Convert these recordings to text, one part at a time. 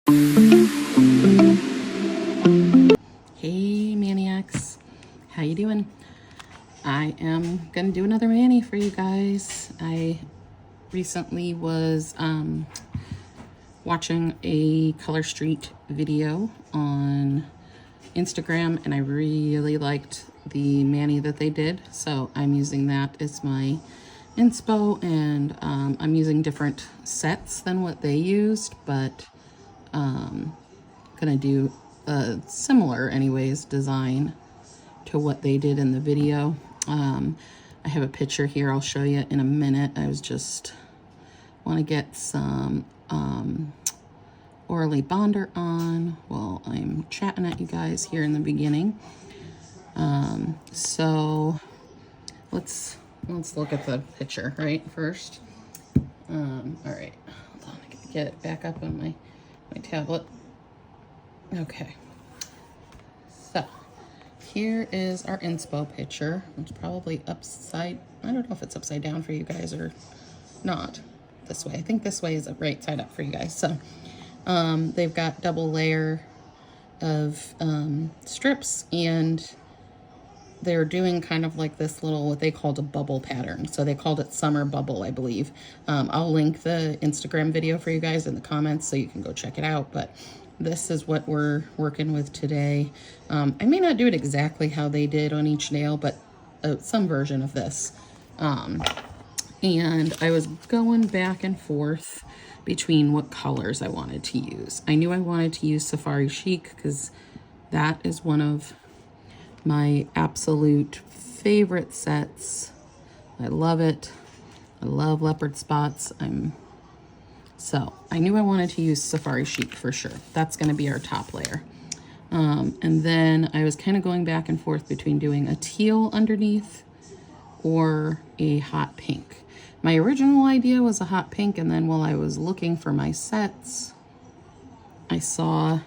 Hey maniacs, how you doing? I am gonna do another mani for you guys. I recently was watching a Color Street video on Instagram, and I really liked the mani that they did, so I'm using that as my inspo, and I'm using different sets than what they used, but gonna do a similar anyways design to what they did in the video. I have a picture here I'll show you in a minute. I was just want to get some Orly Bonder on while I'm chatting at you guys here in the beginning. So let's look at the picture right first. All right, hold on, I gotta get it back up on my tablet. Okay, so here is our inspo picture. It's probably upside, I don't know if it's upside down for you guys or not. This way, I think this way is right side up for you guys. So they've got double layer of strips, and they're doing kind of like this little, what they called a bubble pattern. So they called it Summer Bubble, I believe. I'll link the Instagram video for you guys in the comments so you can go check it out. But this is what we're working with today. I may not do it exactly how they did on each nail, but some version of this. And I was going back and forth between what colors I wanted to use. I knew I wanted to use Safari Chic because that is one of my absolute favorite sets. I love it. I love leopard spots. So I knew I wanted to use Safari Chic for sure. That's going to be our top layer. And then I was kind of going back and forth between doing a teal underneath or a hot pink. My original idea was a hot pink, and then while I was looking for my sets, I saw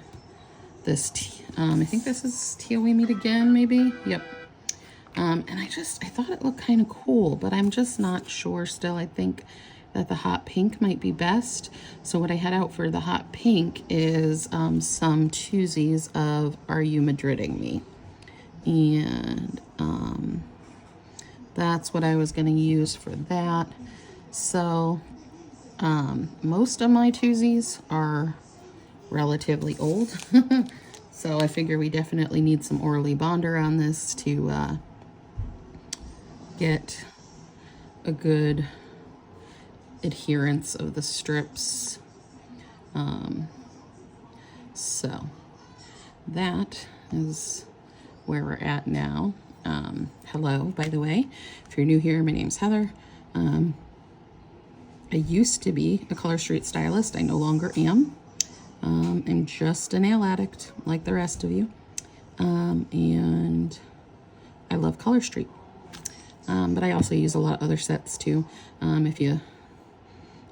this, I think this is Teal We Meet Again, maybe? Yep. And I thought it looked kind of cool, but I'm just not sure still. I think that the hot pink might be best. So what I had out for the hot pink is some twosies of Are You Madriding Me? And that's what I was going to use for that. So most of my twosies are relatively old. So I figure we definitely need some Orly Bonder on this to get a good adherence of the strips. So that is where we're at now. Hello, by the way, if you're new here, my name's Heather. I used to be a Color Street stylist. I no longer am. I'm just a nail addict like the rest of you. And I love Color Street. But I also use a lot of other sets too. If you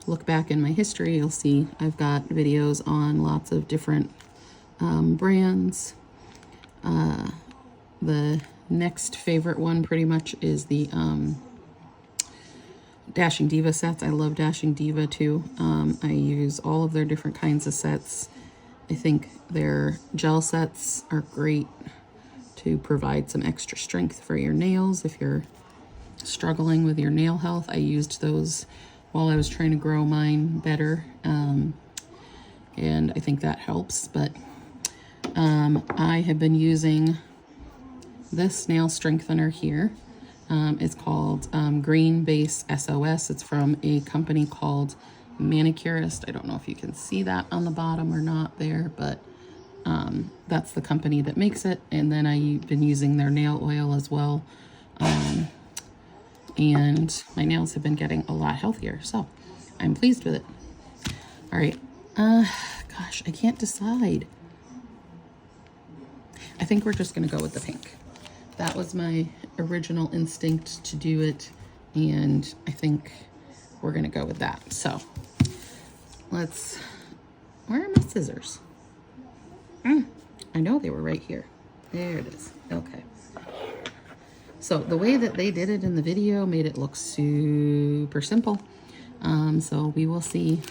look back in my history, you'll see I've got videos on lots of different brands. The next favorite one pretty much is the Dashing Diva sets. I love Dashing Diva too. I use all of their different kinds of sets. I think their gel sets are great to provide some extra strength for your nails if you're struggling with your nail health. I used those while I was trying to grow mine better, and I think that helps. But I have been using this nail strengthener here. It's called Green Base SOS. It's from a company called Manicurist. I don't know if you can see that on the bottom or not there, but that's the company that makes it. And then I've been using their nail oil as well. And my nails have been getting a lot healthier, so I'm pleased with it. All right. Gosh, I can't decide. I think we're just going to go with the pink. That was my original instinct to do it, and I think we're going to go with that. So where are my scissors? I know they were right here. There it is. Okay. So the way that they did it in the video made it look super simple. So we will see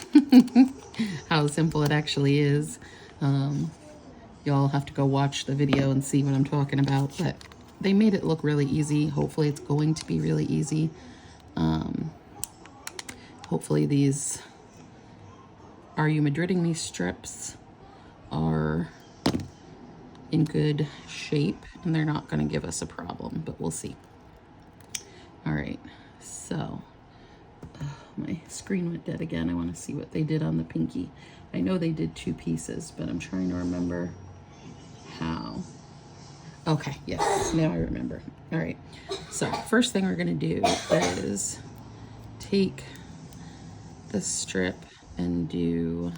how simple it actually is. Y'all have to go watch the video and see what I'm talking about, but they made it look really easy. Hopefully it's going to be really easy. Hopefully these Are You Madriding Me strips are in good shape and they're not going to give us a problem, but we'll see. All right, so my screen went dead again. I want to see what they did on the pinky. I know they did 2 pieces, but I'm trying to remember how. Okay, yes, now I remember. All right, so first thing we're going to do is take the strip and do,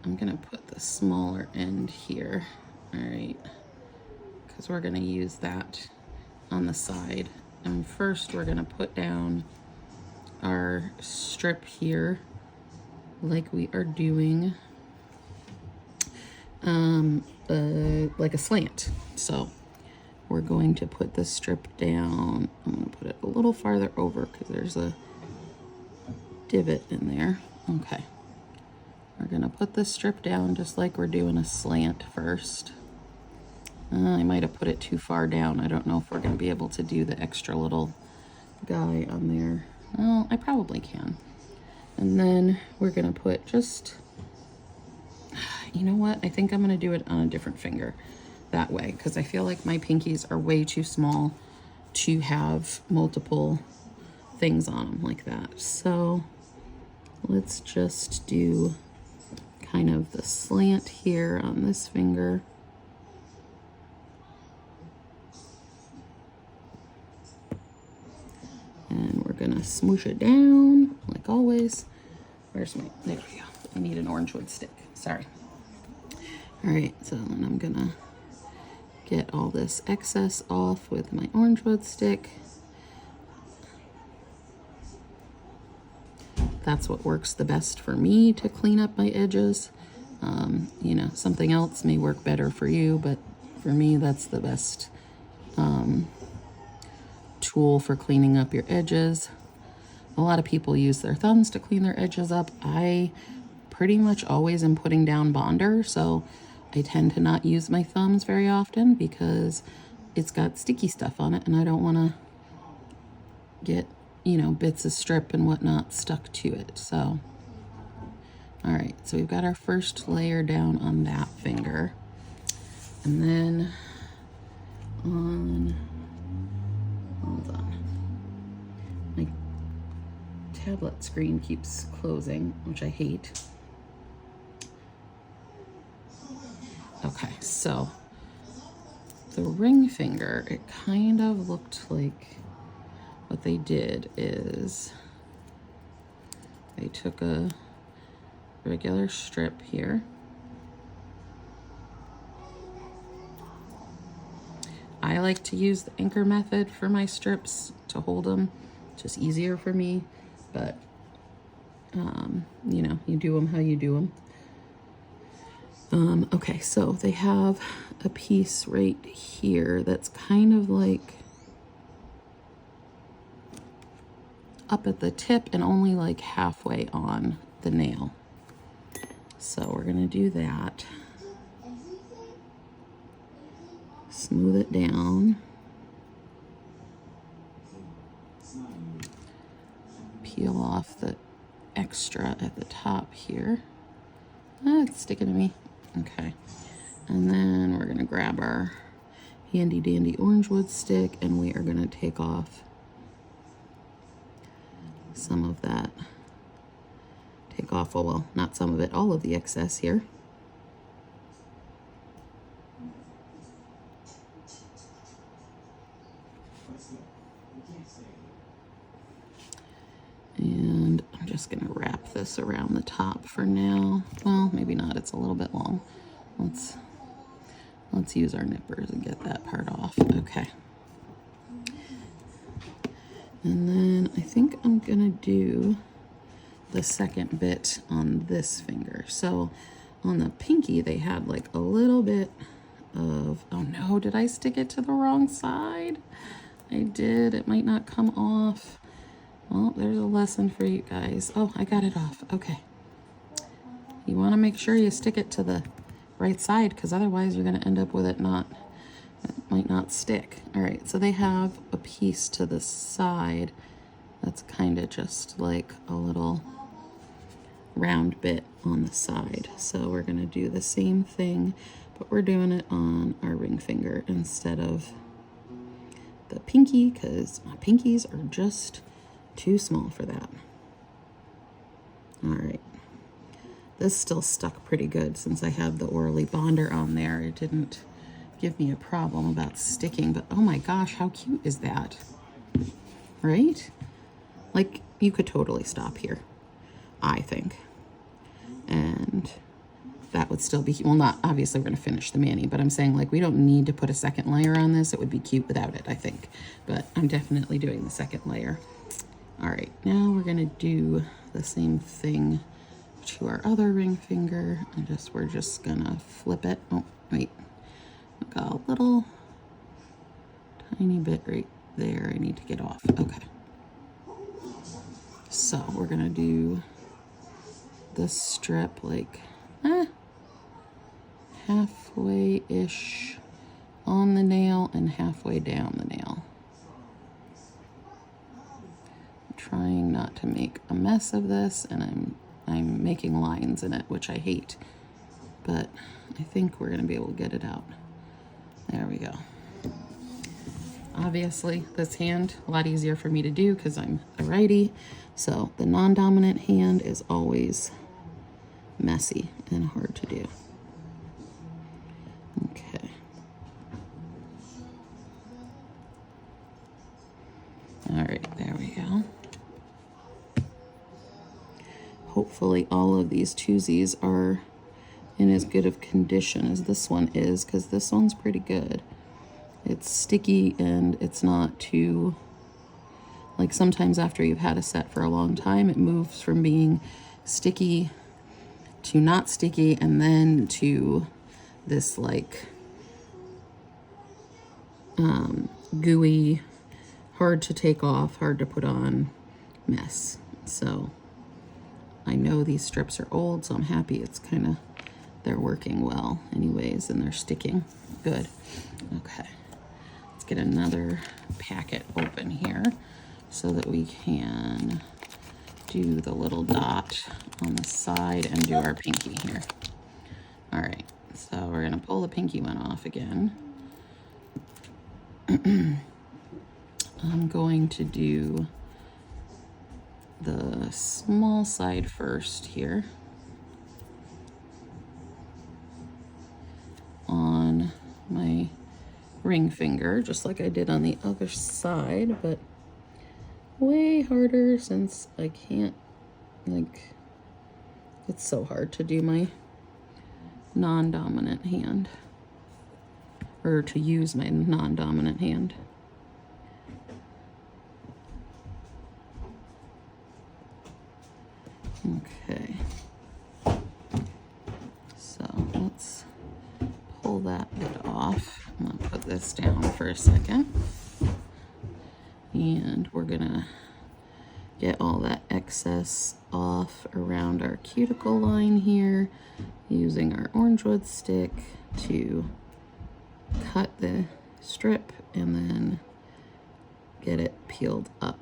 I'm going to put the smaller end here. All right, because we're going to use that on the side. And first we're going to put down our strip here like we are doing like a slant. So we're going to put the strip down. I'm going to put it a little farther over because there's a divot in there. Okay, we're going to put the strip down just like we're doing a slant first. I might have put it too far down. I don't know if we're going to be able to do the extra little guy on there. Well, I probably can. And then we're going to put just, you know what? I think I'm going to do it on a different finger that way because I feel like my pinkies are way too small to have multiple things on them like that. So let's just do kind of the slant here on this finger. And we're gonna smoosh it down like always. Where's my, there we go. I need an orange wood stick, sorry. All right, so then I'm gonna get all this excess off with my orange wood stick. That's what works the best for me to clean up my edges. You know, something else may work better for you, but for me, that's the best tool for cleaning up your edges. A lot of people use their thumbs to clean their edges up. I pretty much always am putting down Bonder, so I tend to not use my thumbs very often because it's got sticky stuff on it and I don't want to get, you know, bits of strip and whatnot stuck to it. So all right, so we've got our first layer down on that finger, and then on, hold on, my tablet screen keeps closing, which I hate. Okay, so the ring finger, it kind of looked like what they did is they took a regular strip here, I like to use the anchor method for my strips to hold them, just easier for me, but you know, you do them how you do them. Okay, so they have a piece right here that's kind of like up at the tip and only like halfway on the nail. So we're gonna do that. Smooth it down. Peel off the extra at the top here. Ah, it's sticking to me. Okay, and then we're gonna grab our handy dandy orange wood stick and we are gonna take off some of that. Take off, well, not some of it, all of the excess here. And I'm just gonna wrap this around the top for now. Well, maybe not, it's a little bit long. Let's use our nippers and get that part off. Okay. And then I think I'm gonna do the second bit on this finger. So on the pinky, they had like a little bit of, oh no, did I stick it to the wrong side? I did, it might not come off. Well, there's a lesson for you guys. Oh, I got it off. Okay. You want to make sure you stick it to the right side, because otherwise you're going to end up with it might not stick. All right, so they have a piece to the side that's kind of just like a little round bit on the side. So we're going to do the same thing, but we're doing it on our ring finger instead of the pinky, because my pinkies are just too small for that. All right. This still stuck pretty good since I have the Orly Bonder on there. It didn't give me a problem about sticking, but oh my gosh, how cute is that? Right? Like, you could totally stop here, I think. And that would still be, well, not, obviously we're going to finish the mani, but I'm saying, like, we don't need to put a second layer on this. It would be cute without it, I think. But I'm definitely doing the second layer. All right, now we're going to do the same thing to our other ring finger. We're just going to flip it. Oh, wait. I've got a little tiny bit right there I need to get off. Okay. So we're going to do this strip like halfway-ish on the nail and halfway down the nail. I'm trying not to make a mess of this, and I'm making lines in it, which I hate, but I think we're going to be able to get it out. There we go. Obviously, this hand, a lot easier for me to do because I'm a righty, so the non-dominant hand is always messy and hard to do. Okay. All right, there we go. Hopefully all of these twosies are in as good of condition as this one is, because this one's pretty good. It's sticky and it's not too, like, sometimes after you've had a set for a long time, it moves from being sticky to not sticky and then to this like gooey, hard to take off, hard to put on mess. So I know these strips are old, so I'm happy it's kind of, they're working well anyways, and they're sticking good. Okay, let's get another packet open here so that we can do the little dot on the side and do our pinky here. All right, so we're gonna pull the pinky one off again. I'm going to do the small side first here on my ring finger, just like I did on the other side, but way harder since I can't, like, it's so hard to do my non-dominant hand, or to use my non-dominant hand. Okay, so let's pull that bit off. I'm gonna put this down for a second, and we're gonna get all that excess off around our cuticle line here using our orange wood stick to cut the strip and then get it peeled up.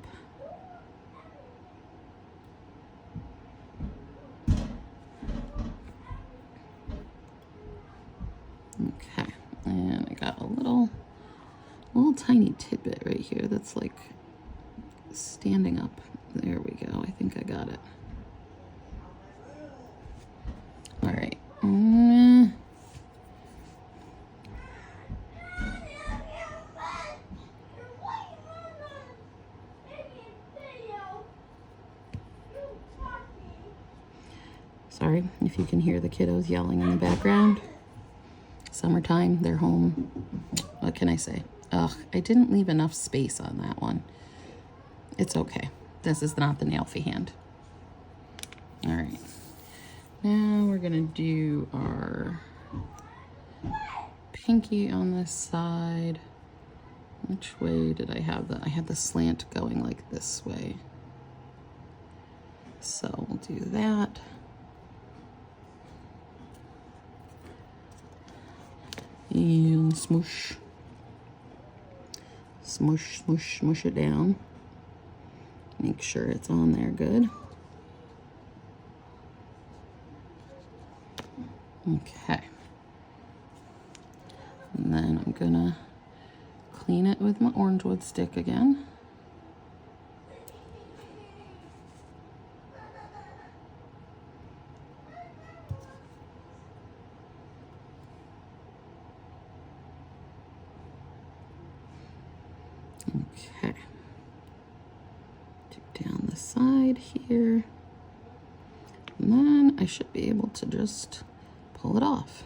Okay, and I got a little tiny tidbit right here that's like standing up. There we go. I think I got it. All right. Sorry if you can hear the kiddos yelling in the background. Summertime, they're home. What can I say? Ugh, I didn't leave enough space on that one. It's okay. This is not the nail-fee hand. All right. Now we're gonna do our pinky on this side. Which way did I have that? I had the slant going like this way. So we'll do that. And smoosh. Smoosh, smoosh, smoosh it down. Make sure it's on there good. Okay. And then I'm gonna clean it with my orange wood stick again. Okay. Take down the side here. And then I should be able to just pull it off.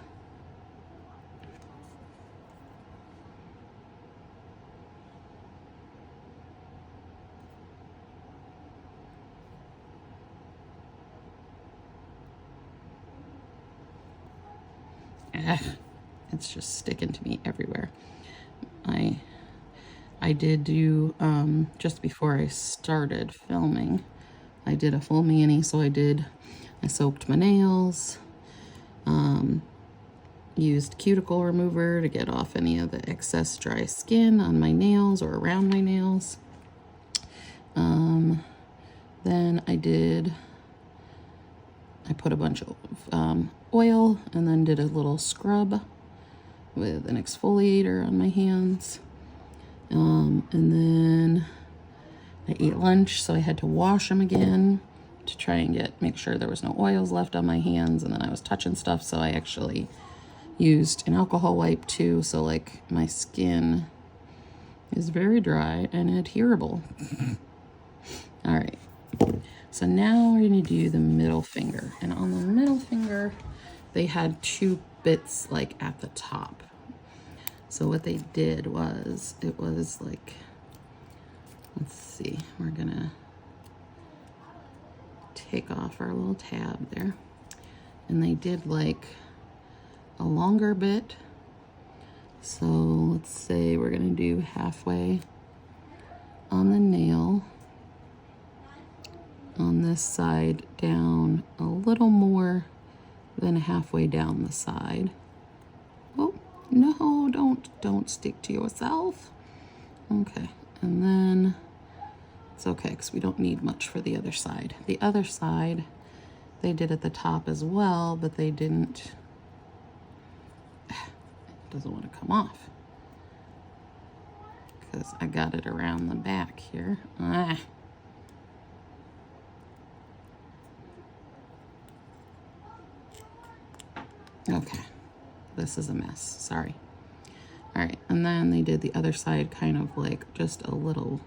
It's just sticking to me everywhere. I did do, just before I started filming, I did a full mani, so I soaked my nails, used cuticle remover to get off any of the excess dry skin on my nails or around my nails. Then I put a bunch of oil and then did a little scrub with an exfoliator on my hands. And then I ate lunch, so I had to wash them again to try and make sure there was no oils left on my hands. And then I was touching stuff, so I actually used an alcohol wipe too, so like my skin is very dry and adherable. All right, so now we're gonna do the middle finger, and on the middle finger they had two bits like at the top. So what they did was, it was like, let's see, we're gonna take off our little tab there, and they did like a longer bit. So let's say we're gonna do halfway on the nail on this side, down a little more than halfway down the side. Oh no, don't stick to yourself. Okay, and then it's okay because we don't need much for the other side. The other side they did at the top as well, but they didn't, it doesn't want to come off because I got it around the back here. Okay, this is a mess, sorry. All right, and then they did the other side kind of like just a little,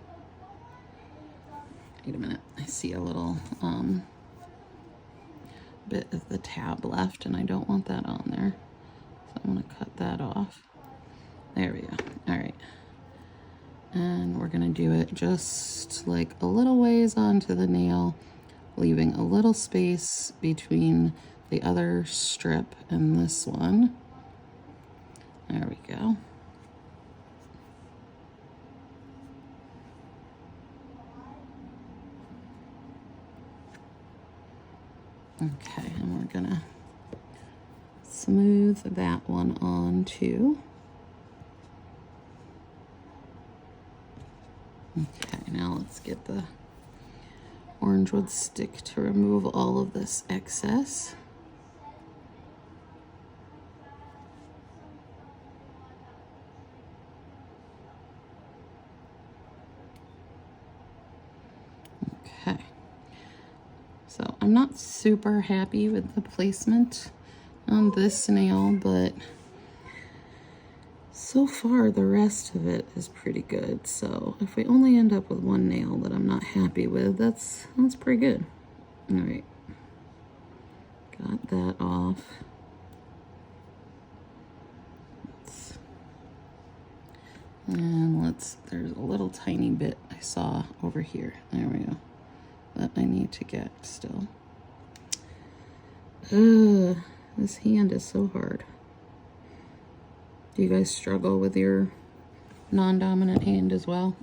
wait a minute, I see a little bit of the tab left and I don't want that on there. So I'm gonna cut that off. There we go, all right. And we're gonna do it just like a little ways onto the nail, leaving a little space between the other strip and this one. There we go. Okay, and we're gonna smooth that one on too. Okay, now let's get the orange wood stick to remove all of this excess. Okay, so I'm not super happy with the placement on this nail, but so far the rest of it is pretty good. So if we only end up with one nail that I'm not happy with, that's pretty good. All right, got that off. And there's a little tiny bit I saw over here. There we go. That I need to get still. This hand is so hard. Do you guys struggle with your non-dominant hand as well?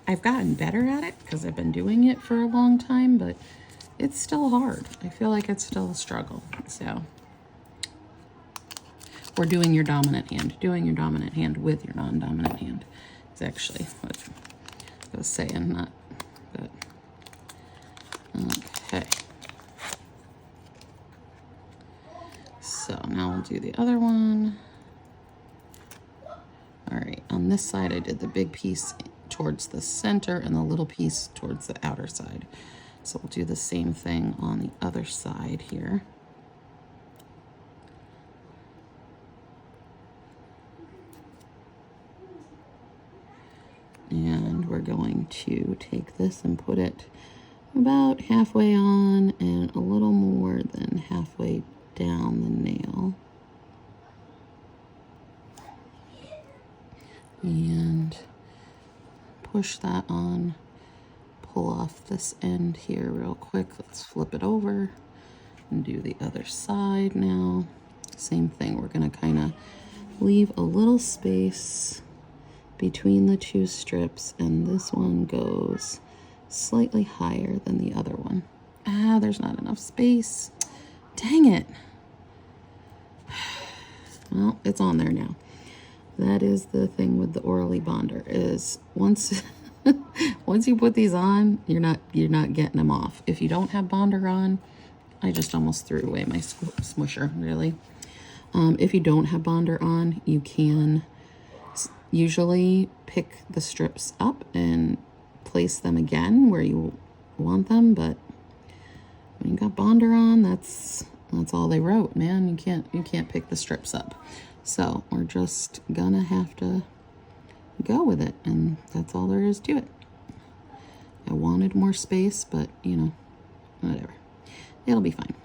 I've gotten better at it because I've been doing it for a long time, but it's still hard. I feel like it's still a struggle. So, or doing your dominant hand with your non-dominant hand is actually what I was saying, not, but, okay. So now we'll do the other one. All right, on this side, I did the big piece towards the center and the little piece towards the outer side. So we'll do the same thing on the other side here. And we're going to take this and put it about halfway on and a little more than halfway down the nail. And push that on, pull off this end here real quick. Let's flip it over and do the other side now. Same thing, we're gonna kind of leave a little space between the two strips, and this one goes slightly higher than the other one. Ah, there's not enough space. Dang it. Well, it's on there now. That is the thing with the Orally Bonder, is once once you put these on, you're not getting them off. If you don't have Bonder on, I just almost threw away my smusher, really. If you don't have Bonder on, you can usually pick the strips up and place them again where you want them, but when you got Bonder on, that's all they wrote, man. You can't pick the strips up. So we're just gonna have to go with it, and that's all there is to it. I wanted more space, but you know, whatever. It'll be fine.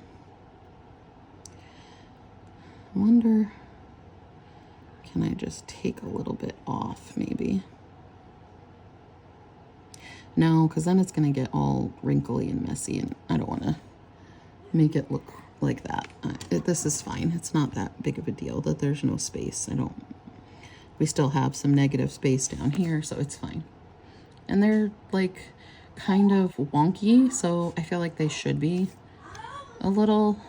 I wonder, can I just take a little bit off maybe? No, because then it's gonna get all wrinkly and messy, and I don't want to make it look like that. This is fine. It's not that big of a deal that there's no space. We still have some negative space down here, so it's fine. And they're like kind of wonky, so I feel like they should be a little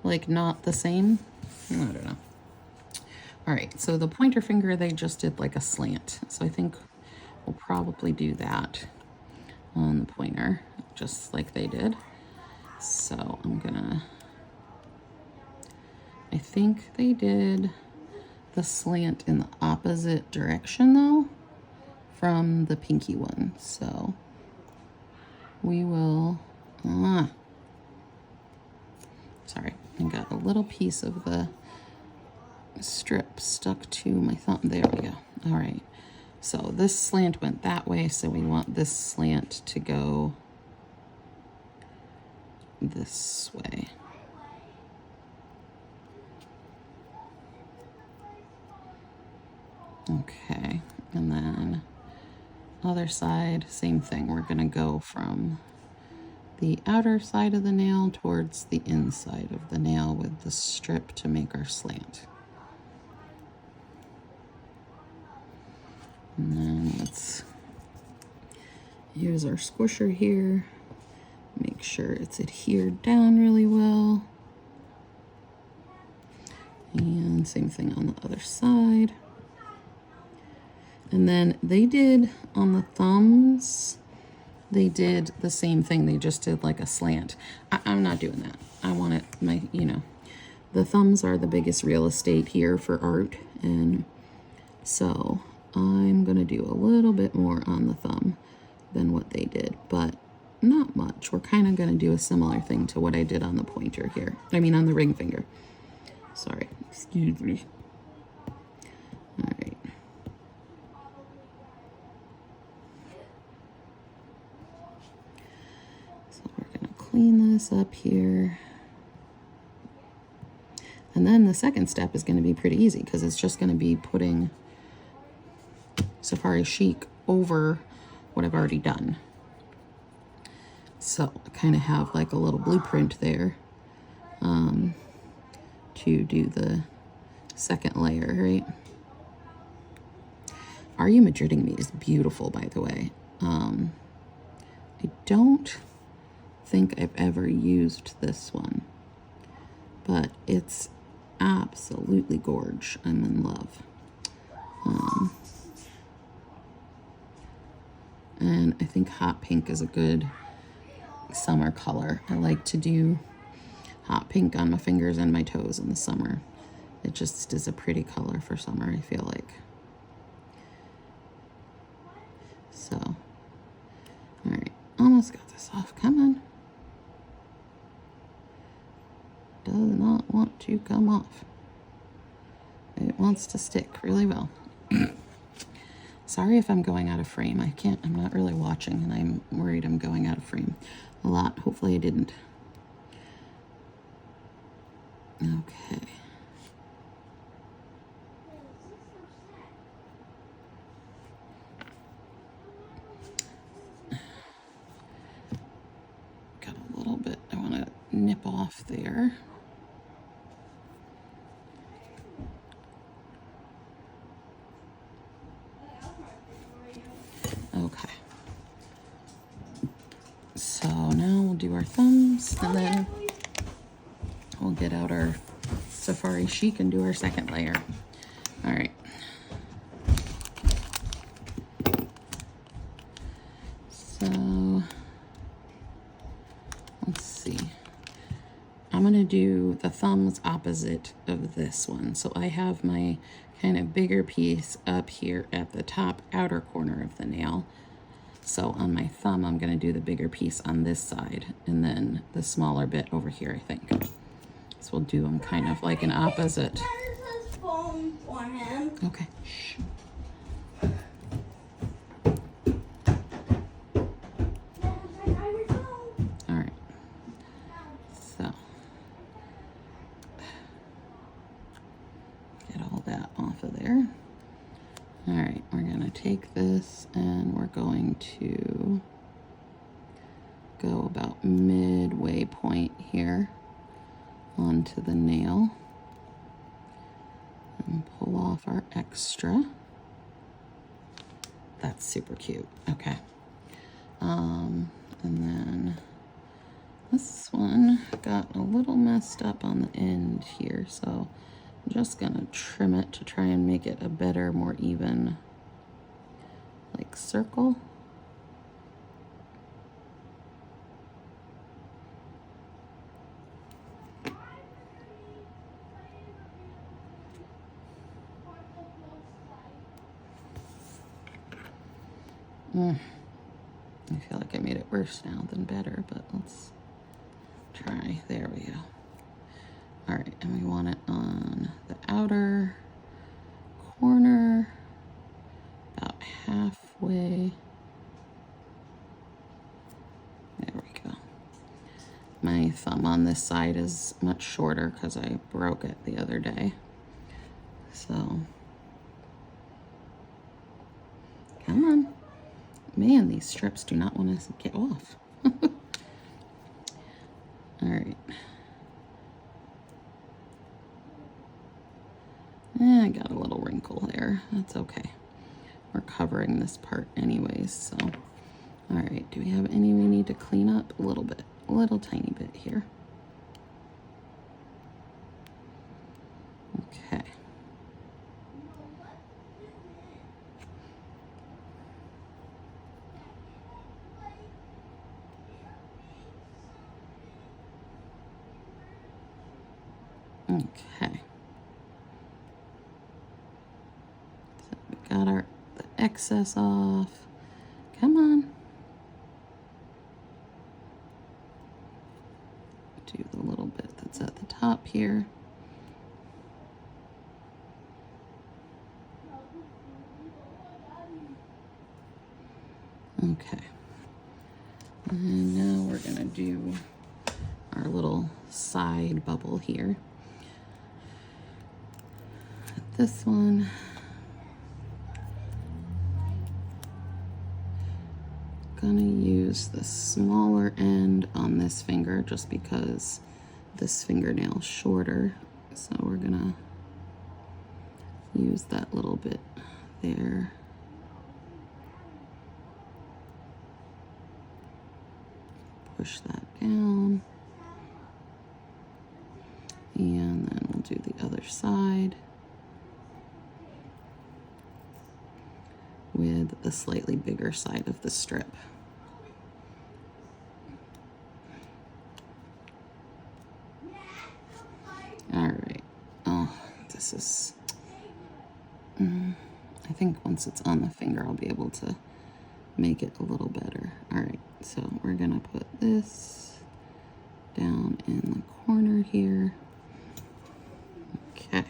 like not the same. I don't know. All right, so the pointer finger, they just did like a slant. So I think we'll probably do that on the pointer, just like they did. So I think they did the slant in the opposite direction though from the pinky one. So we will, sorry, I got a little piece of the strip stuck to my thumb. There we go. All right. So this slant went that way, so we want this slant to go this way. Okay, and then other side, same thing. We're gonna go from the outer side of the nail towards the inside of the nail with the strip to make our slant. And then let's use our squisher here. Make sure it's adhered down really well. And same thing on the other side. And then they did on the thumbs, they did the same thing. They just did like a slant. I'm not doing that. I want it, the thumbs are the biggest real estate here for art. And so I'm going to do a little bit more on the thumb than what they did, but not much. We're kind of going to do a similar thing to what I did on the pointer here. I mean, on the ring finger. Sorry, excuse me. All right. So we're going to clean this up here. And then the second step is going to be pretty easy because it's just going to be putting Safari Chic over what I've already done. So I kind of have like a little blueprint there to do the second layer, right? Are You Madriding Me is beautiful, by the way. I don't think I've ever used this one, but it's absolutely gorge. I'm in love. And I think hot pink is a good summer color. I like to do hot pink on my fingers and my toes in the summer. It just is a pretty color for summer, I feel like. So, all right, almost got this off. Come on. Does not want to come off. It wants to stick really well. Sorry if I'm going out of frame. I'm not really watching, and I'm worried I'm going out of frame a lot. Hopefully I didn't. Okay. Got a little bit I want to nip off there. Okay. So now we'll do our thumbs, and then we'll get out our Safari Chic and do our second layer. All right. So let's see. I'm going to do the thumbs opposite of this one. So I have my kind of bigger piece up here at the top outer corner of the nail. So on my thumb, I'm going to do the bigger piece on this side, and then the smaller bit over here, I think. So we'll do them kind of like an opposite. Okay. Shh. All right. So get all that off of there. All right, we're gonna take this and we're going to go about midway point here onto the nail and pull off our extra. That's super cute. Okay. And then this one got a little messed up on the end here, so I'm just gonna trim it to try and make it a better, more even, like, circle. I feel like I made it worse now than better, but let's try. There we go. All right, and we want it on the outer corner, about halfway. There we go. My thumb on this side is much shorter because I broke it the other day. So, come on. Man, these strips do not want to get off. All right. I got a little wrinkle there. That's okay. We're covering this part anyways, so. All right, do we have any we need to clean up? A little bit, a little tiny bit here. Okay. Okay. So we got the excess off. Come on. Do the little bit that's at the top here. Okay. And now we're gonna do our little side bubble here. This one. Gonna use the smaller end on this finger just because this fingernail is shorter. So we're gonna use that little bit there. push that down. And then we'll do the other side with the slightly bigger side of the strip. All right. Oh, this is, I think once it's on the finger, I'll be able to make it a little better. All right, so we're gonna put this down in the corner here. Okay.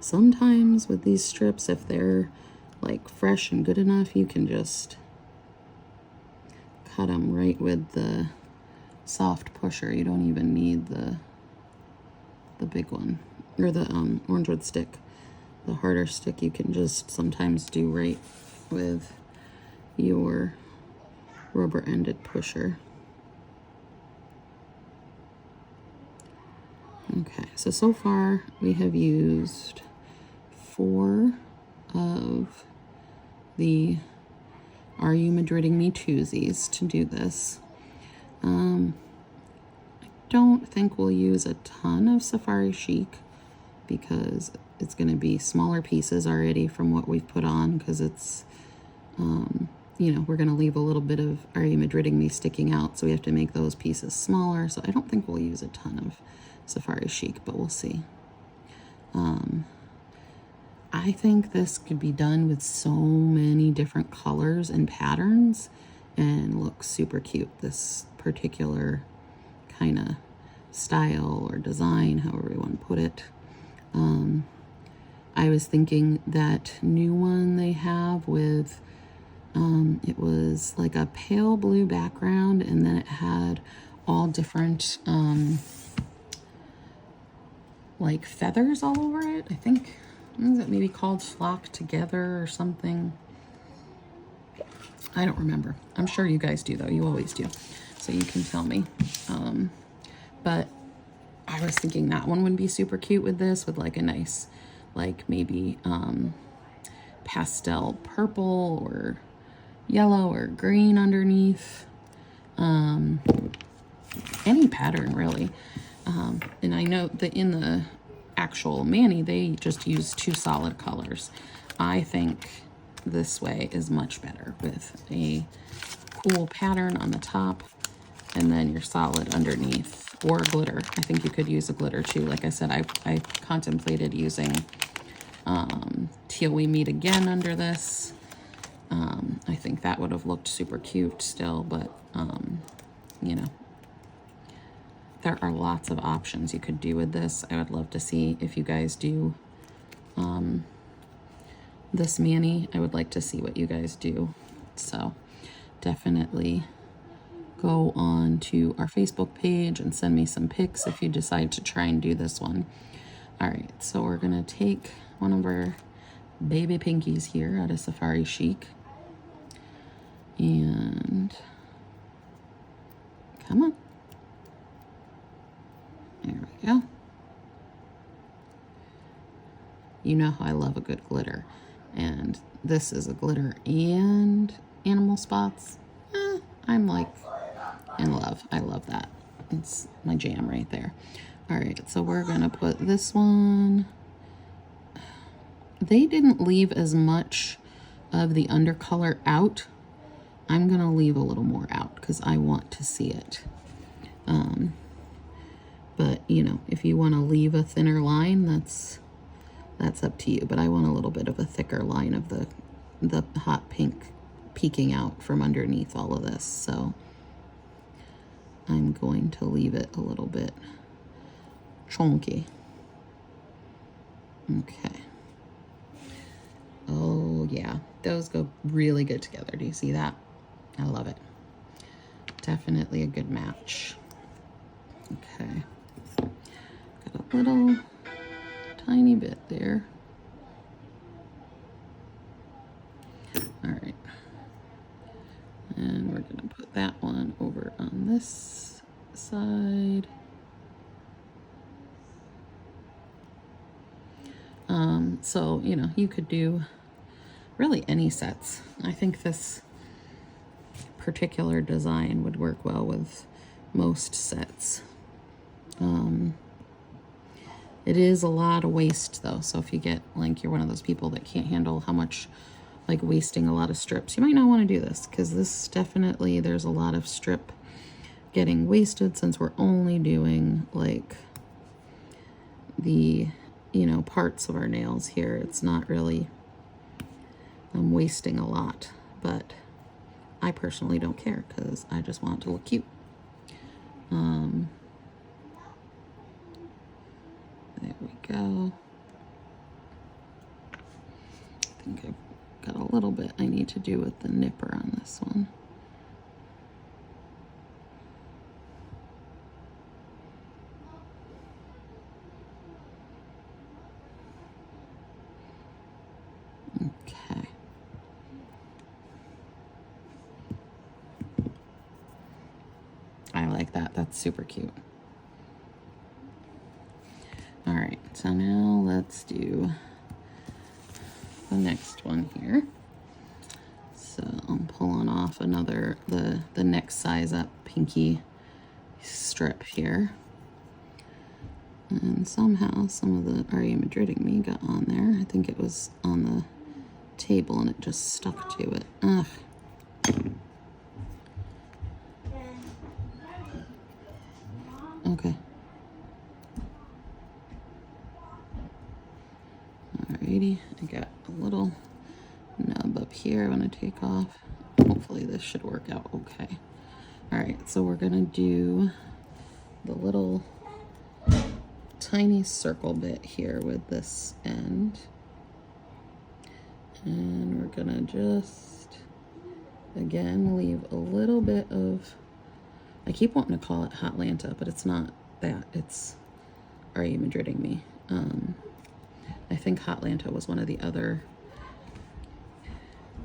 Sometimes with these strips, if they're like fresh and good enough, you can just cut them right with the soft pusher. You don't even need the big one, or the orange wood stick. The harder stick you can just sometimes do right with your rubber-ended pusher. Okay, so far we have used 4 of the Are You Madriding Me twosies to do this. I don't think we'll use a ton of Safari Chic because it's going to be smaller pieces already from what we've put on, because it's, you know, we're going to leave a little bit of Are You Madriding Me sticking out, so we have to make those pieces smaller. So I don't think we'll use a ton of Safari Chic, but we'll see. I think this could be done with so many different colors and patterns and look super cute. This particular kind of style or design, however you want to put it. I was thinking that new one they have with, it was like a pale blue background, and then it had all different, like feathers all over it. I think, is it maybe called Flock Together or something? I don't remember. I'm sure you guys do though. You always do. So you can tell me. But I was thinking that one would be super cute with this, with like a nice, like maybe pastel purple or yellow or green underneath. Any pattern really. And I know that in the actual mani, they just use 2 solid colors. I think this way is much better with a cool pattern on the top and then your solid underneath, or glitter. I think you could use a glitter too. Like I said, I contemplated using Till We Meet Again under this. I think that would have looked super cute still, but you know, there are lots of options you could do with this. I would love to see if you guys do this mani. I would like to see what you guys do. So definitely go on to our Facebook page and send me some pics if you decide to try and do this one. All right, so we're gonna take one of our baby pinkies here out of Safari Chic, and come on, there we go. You know how I love a good glitter, and this is a glitter and animal spots. I'm like in love. I love that. It's my jam right there. All right, so we're gonna put this one. They didn't leave as much of the undercolor out. I'm gonna leave a little more out because I want to see it. But you know, if you want to leave a thinner line, that's up to you. But I want a little bit of a thicker line of the hot pink peeking out from underneath all of this. So I'm going to leave it a little bit chunky. Okay. Oh yeah, those go really good together. Do you see that? I love it. Definitely a good match. Okay. Got a little tiny bit there. All right. And we're gonna put that one over on this side. So, you know, you could do really any sets. I think this particular design would work well with most sets. It is a lot of waste though, so if you get, like, you're one of those people that can't handle how much, like, wasting a lot of strips, you might not want to do this, because this definitely, there's a lot of strip getting wasted since we're only doing, like, the, you know, parts of our nails here. It's not really, I'm wasting a lot, but I personally don't care because I just want it to look cute. There we go. I think I've got a little bit I need to do with the nipper on this one. Okay. I like that. That's super cute. All right, so now let's do the next one here. So I'm pulling off another, the next size up pinky strip here. And somehow some of the Are You Madriding Me got on there. I think it was on the table and it just stuck to it. Ugh. Okay. Alrighty, I got a little nub up here I want to take off. Hopefully this should work out okay. Alright, so we're gonna do the little tiny circle bit here with this end. And we're gonna just, again, leave a little bit of, I keep wanting to call it Hotlanta, but it's not that. It's Are You Madriding Me? I think Hotlanta was one of the other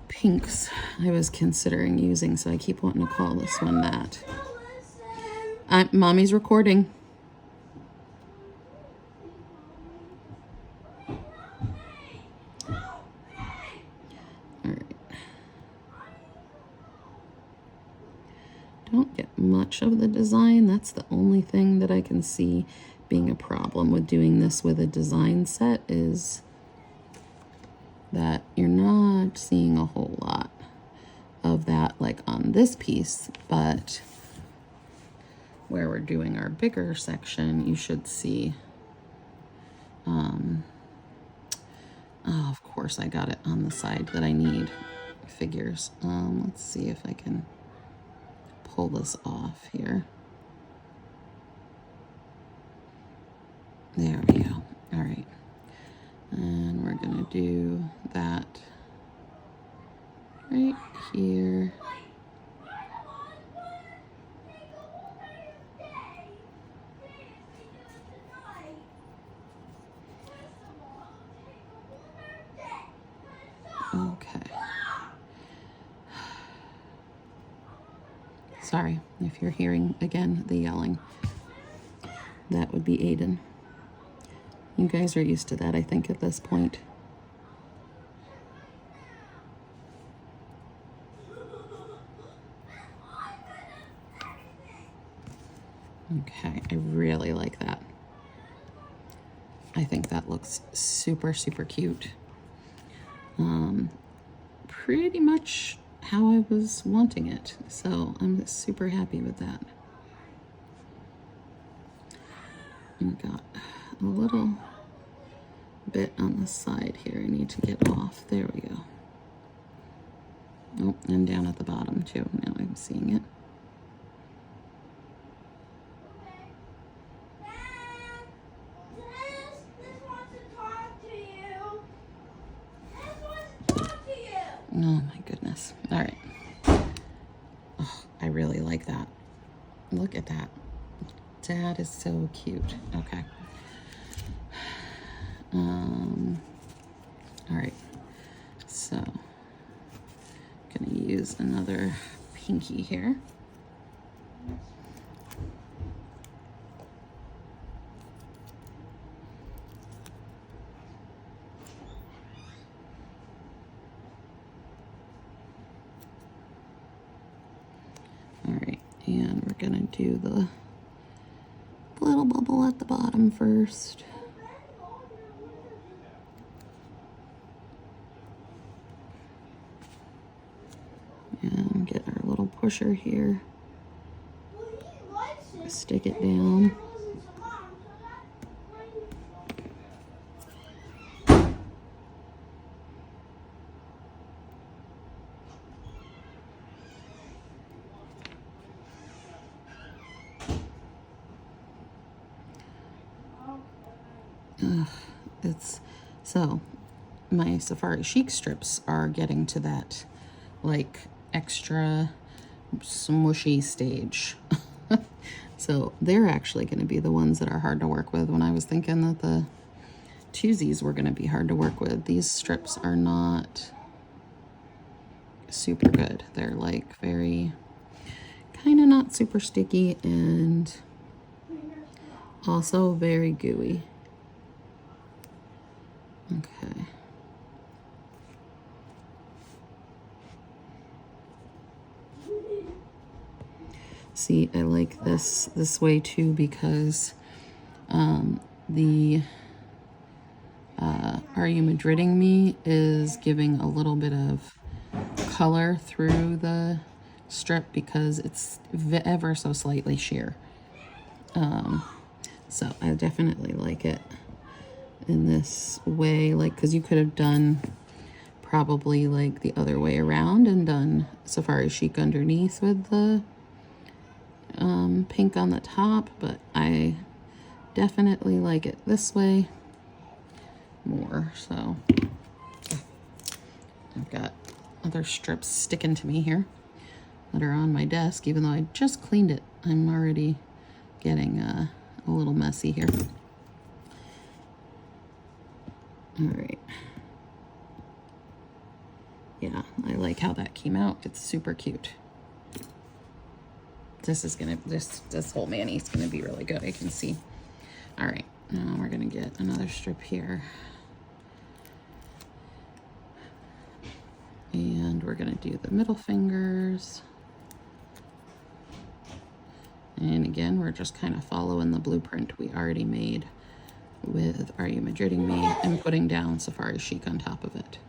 pinks I was considering using, so I keep wanting to call this one that. Mommy's recording. Alright. Don't get much of the design. That's the only thing that I can see being a problem with doing this with a design set, is that you're not seeing a whole lot of that, like on this piece, but where we're doing our bigger section, you should see, oh, of course I got it on the side that I need figures. Let's see if I can pull this off here. There we go. All right. And we're going to do that right here. Okay. Sorry if you're hearing, again, the yelling. That would be Aiden. You guys are used to that, I think, at this point. Okay, I really like that. I think that looks super, super cute. Pretty much how I was wanting it, so I'm super happy with that. And got a little bit on the side here I need to get off. There we go. Oh, and down at the bottom too. Now I'm seeing it. Oh my goodness. All right. Oh, I really like that. Look at that. That is so cute. Okay. All right. So, gonna use another pinky here. And we're gonna do the little bubble at the bottom first. And get our little pusher here. Stick it down. So my Safari Chic strips are getting to that like extra smushy stage. So they're actually going to be the ones that are hard to work with. When I was thinking that the twosies were going to be hard to work with, these strips are not super good. They're like very kind of not super sticky and also very gooey. Okay. See, I like this way too because the Are You Madriding Me is giving a little bit of color through the strip because it's ever so slightly sheer. So I definitely like it in this way, like, because you could have done probably like the other way around and done Safari Chic underneath with the pink on the top, but I definitely like it this way more. So I've got other strips sticking to me here that are on my desk, even though I just cleaned it. I'm already getting a little messy here. All right. Yeah, I like how that came out. It's super cute. This is gonna, this whole mani is gonna be really good, I can see. All right, now we're gonna get another strip here. And we're gonna do the middle fingers. And again, we're just kind of following the blueprint we already made with Are You Madriding Me and putting down Safari Chic on top of it.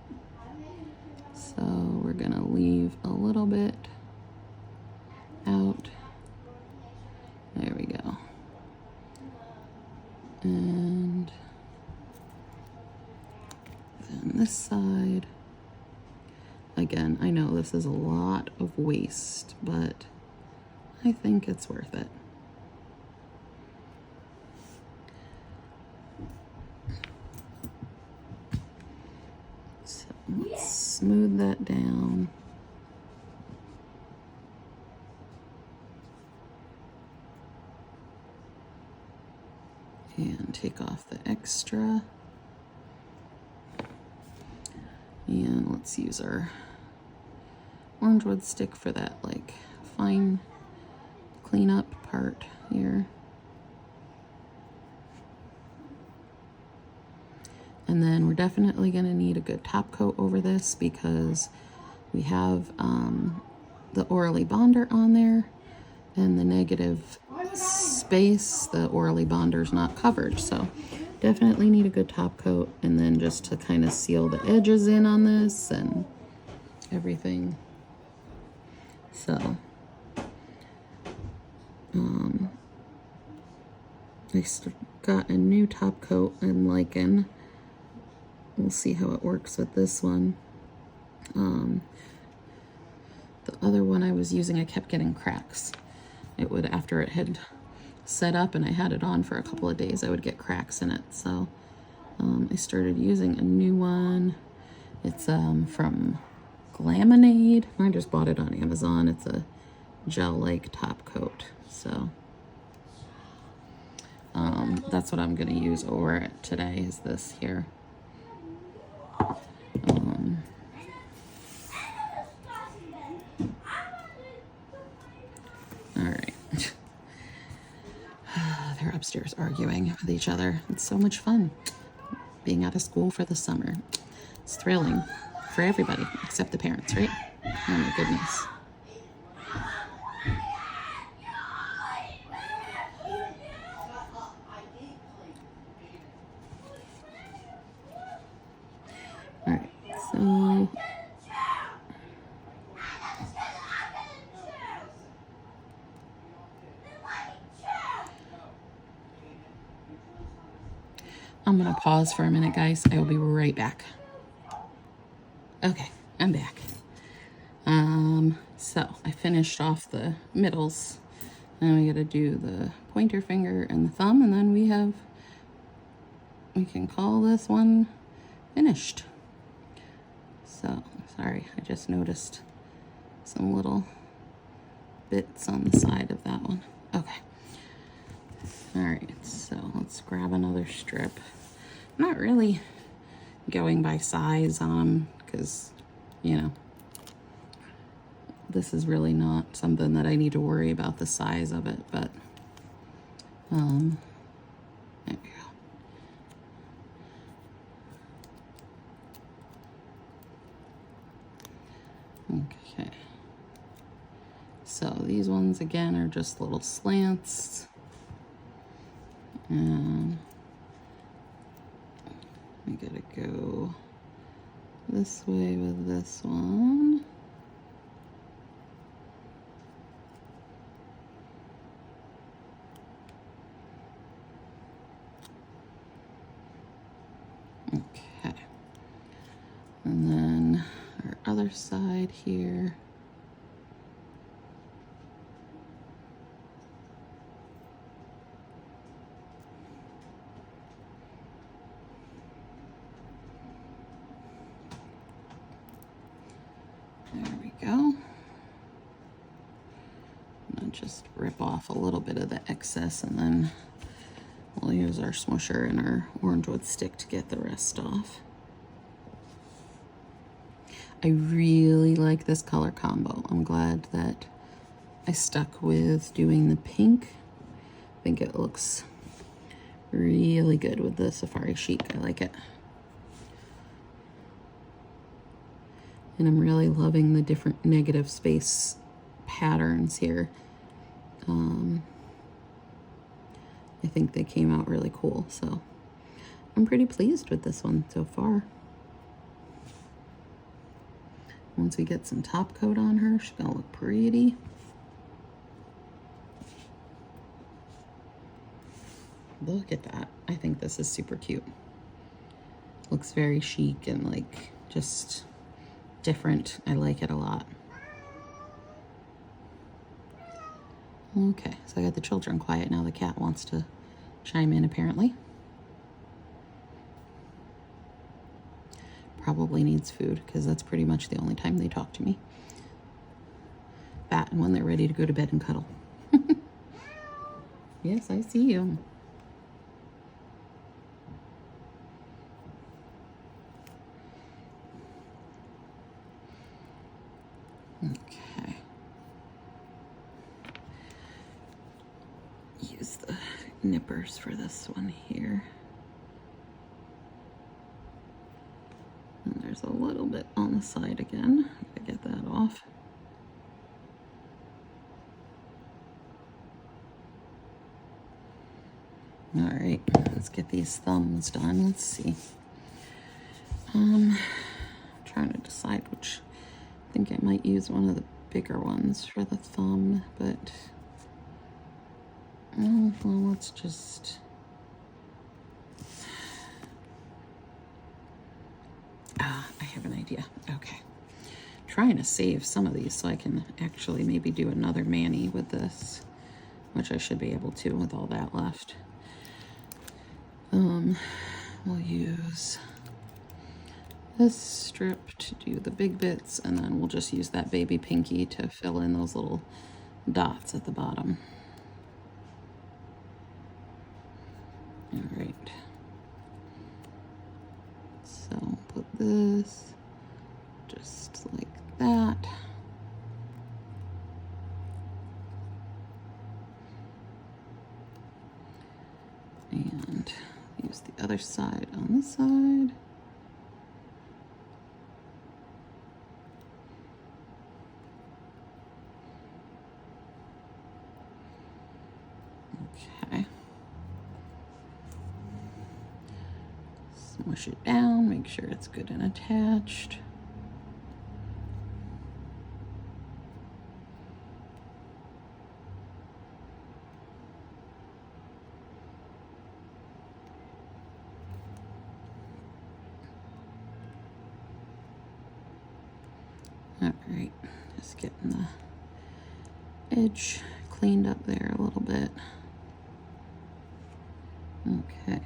So we're gonna leave a little bit out. There we go. And then this side. Again, I know this is a lot of waste, but I think it's worth it. So let's smooth that down. And take off the extra. And let's use our orange wood stick for that like fine cleanup part here. And then we're definitely going to need a good top coat over this because we have the Orally Bonder on there, and the negative space, the Orally Bonder's not covered. So definitely need a good top coat, and then just to kind of seal the edges in on this and everything. So I got a new top coat I'm liking. We'll see how it works with this one. The other one I was using, I kept getting cracks. It would, after it had set up and I had it on for a couple of days, I would get cracks in it. So I started using a new one. It's from Glaminade. I just bought it on Amazon. It's a gel-like top coat. So that's what I'm going to use over it today, is this here. All right. They're upstairs arguing with each other. It's so much fun being out of school for the summer. It's thrilling for everybody except the parents, right? Oh my goodness. So I'm gonna pause for a minute, guys. I will be right back. Okay, I'm back. So I finished off the middles. Now we gotta do the pointer finger and the thumb, and then we can call this one finished. So, sorry, I just noticed some little bits on the side of that one. Okay. All right, so let's grab another strip. I'm not really going by size on them because, you know, this is really not something that I need to worry about the size of it, but there we go. Okay. So these ones again are just little slants. And we gotta go this way with this one. Okay. And then our other side here. There we go. And just rip off a little bit of the excess, and then we'll use our smusher and our orange wood stick to get the rest off. I really like this color combo. I'm glad that I stuck with doing the pink. I think it looks really good with the Safari Chic. I like it. And I'm really loving the different negative space patterns here. I think they came out really cool, so I'm pretty pleased with this one so far. Once we get some top coat on her, she's gonna look pretty. Look at that. I think this is super cute. Looks very chic and like just different. I like it a lot. Okay, so I got the children quiet now. The cat wants to chime in apparently. Probably needs food because that's pretty much the only time they talk to me. That and when they're ready to go to bed and cuddle. Yes, I see you. Okay. Use the nippers for this one here. And there's a little bit on the side again. I gotta get that off. All right, let's get these thumbs done. Let's see. Trying to decide which. I think I might use one of the bigger ones for the thumb, but well, let's just. I have an idea. Okay. Trying to save some of these so I can actually maybe do another mani with this, which I should be able to with all that left. We'll use this strip to do the big bits, and then we'll just use that baby pinky to fill in those little dots at the bottom. All right. So put this just like that. And use the other side on this side. Okay. Smush it down, make sure it's good and attached. All right, just getting the edge cleaned up there a little bit. Okay.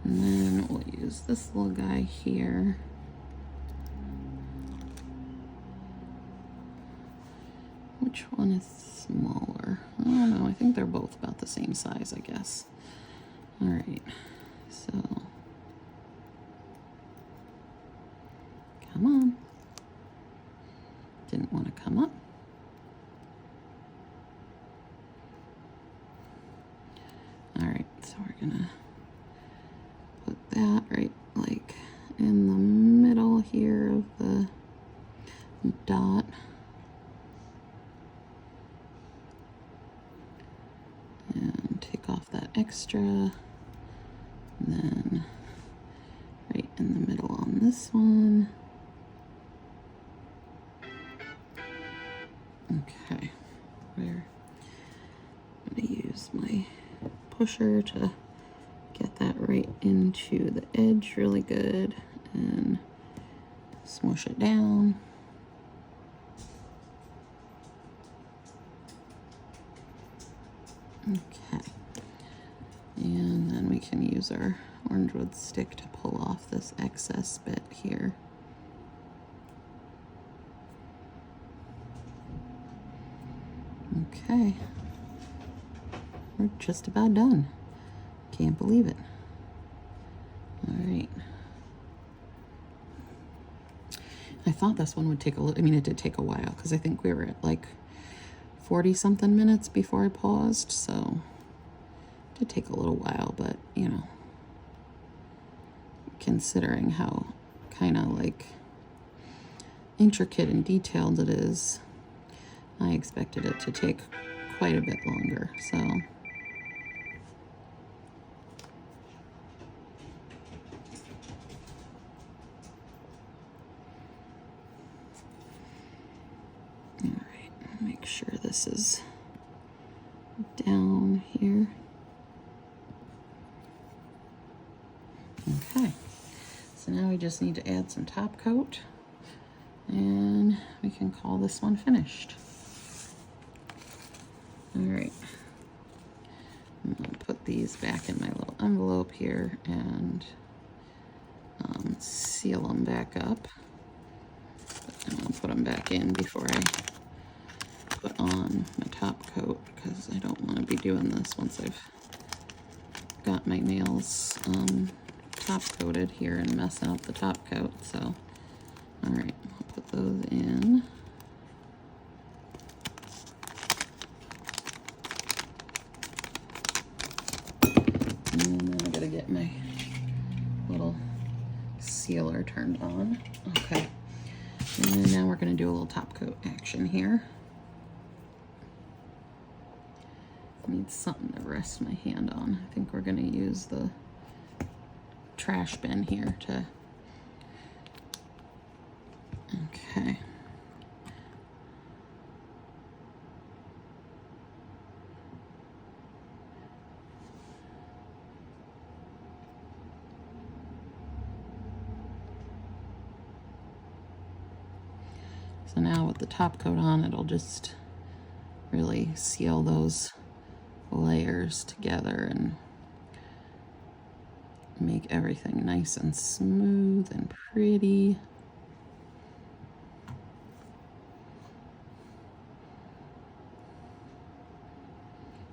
And then we'll use this little guy here. Which one is smaller? I don't know. I think they're both about the same size, I guess. All right. So, come on. Didn't want to come up. All right. So we're going to put that right like in the middle here of the dot. And take off that extra. And then right in the middle on this one. Okay. I'm going to use my pusher to get that right into the edge really good and smush it down. Okay, and then we can use our orange wood stick to pull off this excess bit here. Okay, we're just about done. Can't believe it. All right. I thought this one would take a little, I mean, it did take a while because I think we were at like 40 something minutes before I paused, so it did take a little while, but you know, considering how kind of like intricate and detailed it is, I expected it to take quite a bit longer, so. All right, make sure this is down here. Okay, so now we just need to add some top coat and we can call this one finished. All right, I'm gonna put these back in my little envelope here and seal them back up. And I'll put them back in before I put on my top coat because I don't want to be doing this once I've got my nails top coated here and messing up the top coat. So, all right, I'll put those in. And then I gotta get my little sealer turned on. Okay, and now we're gonna do a little top coat action here. I need something to rest my hand on. I think we're gonna use the trash bin here to, okay. So now with the top coat on, it'll just really seal those layers together and make everything nice and smooth and pretty.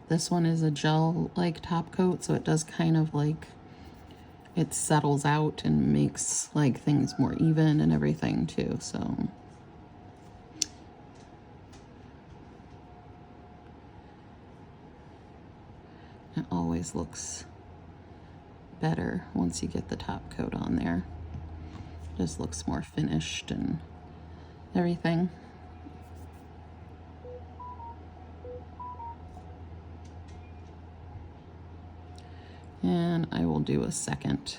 This one is a gel-like top coat, so it does kind of like, it settles out and makes like things more even and everything too, so. It always looks better once you get the top coat on there. It just looks more finished and everything. And I will do a second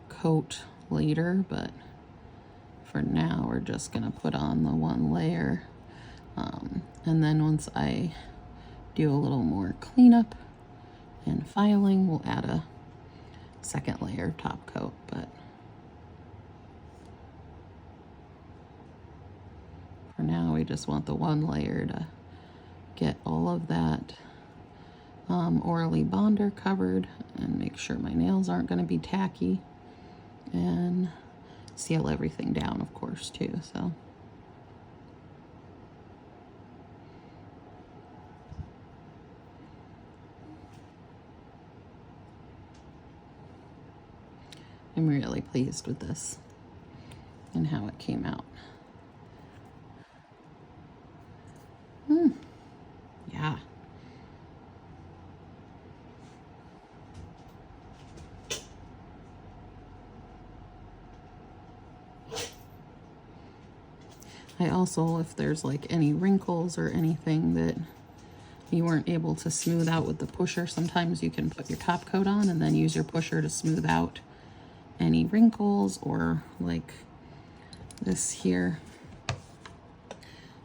coat later, but for now we're just gonna put on the one layer. And then once I do a little more cleanup and filing, we'll add a second layer top coat. But I just want the one layer to get all of that Orly bonder covered and make sure my nails aren't going to be tacky, and seal everything down, of course, too. So I'm really pleased with this and how it came out. Yeah. I also, if there's like any wrinkles or anything that you weren't able to smooth out with the pusher, sometimes you can put your top coat on and then use your pusher to smooth out any wrinkles, or like this here,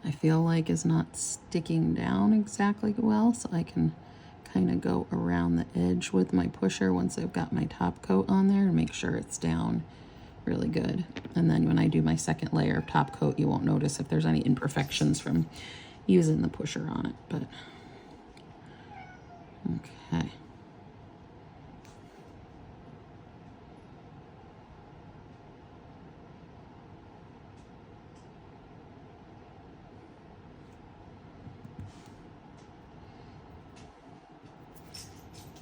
I feel like is not sticking down exactly well, so I can kind of go around the edge with my pusher once I've got my top coat on there and make sure it's down really good. And then when I do my second layer of top coat, you won't notice if there's any imperfections from using the pusher on it. But okay.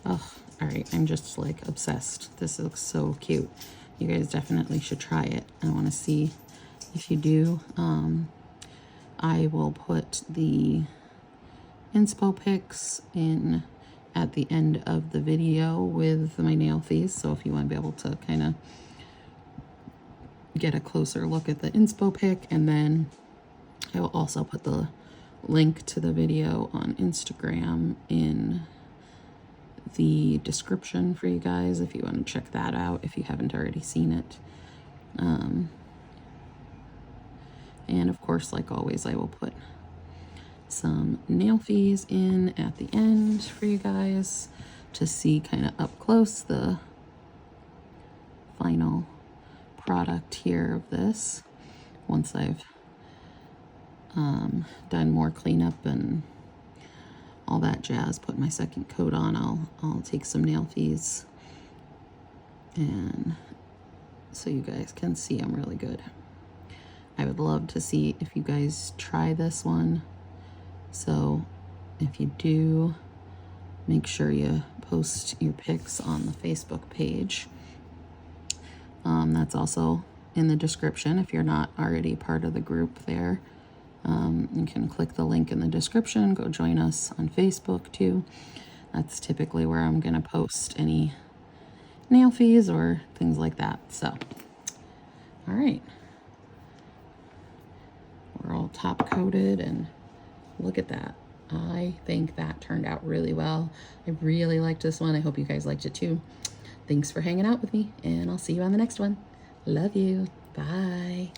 Oh, all right, I'm just like obsessed. This looks so cute. You guys definitely should try it. I want to see if you do. I will put the inspo pics in at the end of the video with my nail fees, so if you want to be able to kind of get a closer look at the inspo pic, and then I will also put the link to the video on Instagram in the description for you guys if you want to check that out if you haven't already seen it. And of course, like always, I will put some nail fees in at the end for you guys to see kind of up close the final product here of this. Once I've done more cleanup and all that jazz, put my second coat on, I'll take some nail fees, and so you guys can see them really good. I would love to see if you guys try this one, so if you do, make sure you post your pics on the Facebook page. That's also in the description if you're not already part of the group there. You can click the link in the description, go join us on Facebook too. That's typically where I'm going to post any nail fees or things like that. So, all right. We're all top coated, and look at that. I think that turned out really well. I really liked this one. I hope you guys liked it too. Thanks for hanging out with me, and I'll see you on the next one. Love you. Bye.